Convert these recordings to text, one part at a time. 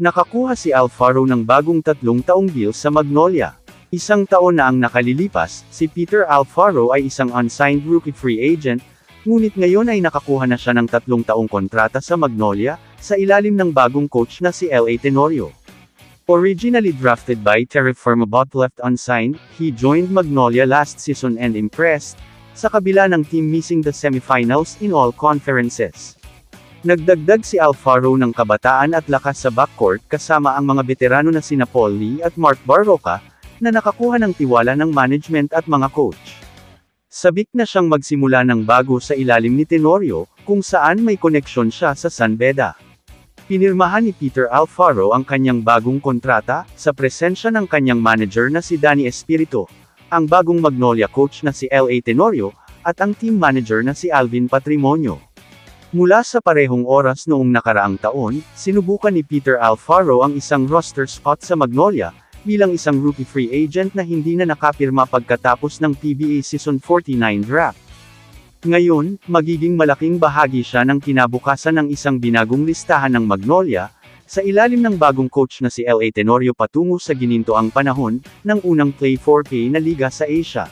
Nakakuha si Alfaro ng bagong 3 taong deal sa Magnolia. Isang taon na ang nakalilipas, si Peter Alfaro ay isang unsigned rookie free agent, ngunit ngayon ay nakakuha na siya ng 3 taong kontrata sa Magnolia, sa ilalim ng bagong coach na si L.A. Tenorio. Originally drafted by Terraform but left unsigned, he joined Magnolia last season and impressed, sa kabila ng team missing the semifinals in all conferences. Nagdagdag si Alfaro ng kabataan at lakas sa backcourt kasama ang mga veterano na sina Paul Lee at Mark Barroca, na nakakuha ng tiwala ng management at mga coach. Sabik na siyang magsimula ng bago sa ilalim ni Tenorio, kung saan may koneksyon siya sa San Beda. Pinirmahan ni Peter Alfaro ang kanyang bagong kontrata, sa presensya ng kanyang manager na si Danny Espiritu, ang bagong Magnolia coach na si L.A. Tenorio, at ang team manager na si Alvin Patrimonio. Mula sa parehong oras noong nakaraang taon, sinubukan ni Peter Alfaro ang isang roster spot sa Magnolia, bilang isang rookie free agent na hindi na nakapirma pagkatapos ng PBA Season 49 draft. Ngayon, magiging malaking bahagi siya ng kinabukasan ng isang binagong listahan ng Magnolia, sa ilalim ng bagong coach na si L.A. Tenorio patungo sa ginintoang panahon, ng unang Play 4K na liga sa Asia.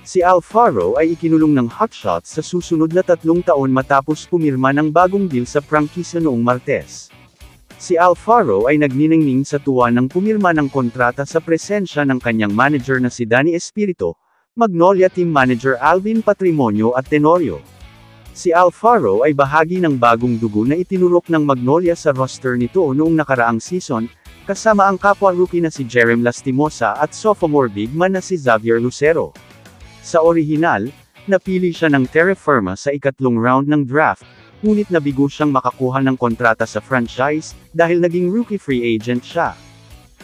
Si Alfaro ay ikinulong ng hotshots sa susunod na 3 taon matapos pumirma ng bagong deal sa prangkisa noong Martes. Si Alfaro ay nagniningning sa tuwa ng pumirma ng kontrata sa presensya ng kanyang manager na si Danny Espiritu, Magnolia team manager Alvin Patrimonio at Tenorio. Si Alfaro ay bahagi ng bagong dugo na itinurok ng Magnolia sa roster nito noong nakaraang season, kasama ang kapwa-rookie na si Jerem Lastimosa at sophomore big man na si Xavier Lucero. Sa orihinal, napili siya ng Terra Firma sa ikatlong round ng draft, ngunit nabigo siyang makakuha ng kontrata sa franchise, dahil naging rookie free agent siya.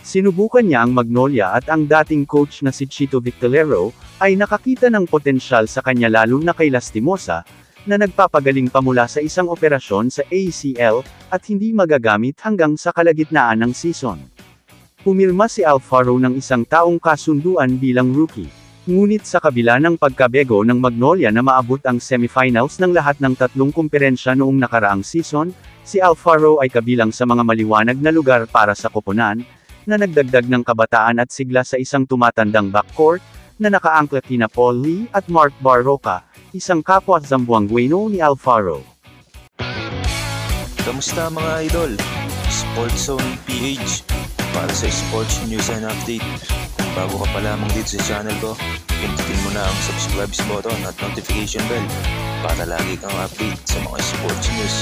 Sinubukan niya ang Magnolia at ang dating coach na si Chito Victorero, ay nakakita ng potensyal sa kanya lalo na kay Lastimosa, na nagpapagaling pa mula sa isang operasyon sa ACL, at hindi magagamit hanggang sa kalagitnaan ng season. Pumirma si Alfaro ng 1 taong kasunduan bilang rookie. Ngunit sa kabila ng pagkabego ng Magnolia na maabot ang semifinals ng lahat ng 3 kumperensya noong nakaraang season, si Alfaro ay kabilang sa mga maliwanag na lugar para sa koponan, na nagdagdag ng kabataan at sigla sa isang tumatandang backcourt, na nakaangkla kina Paul Lee at Mark Barroca, isang kapwa Zamboangueno ni Alfaro. Kamusta mga idol? Sports Zone PH, para sa sports news and update. Kung bago ka pa lamang dito sa channel ko, pindutin mo na ang subscribe button at notification bell, para lagi kang update sa mga sports news.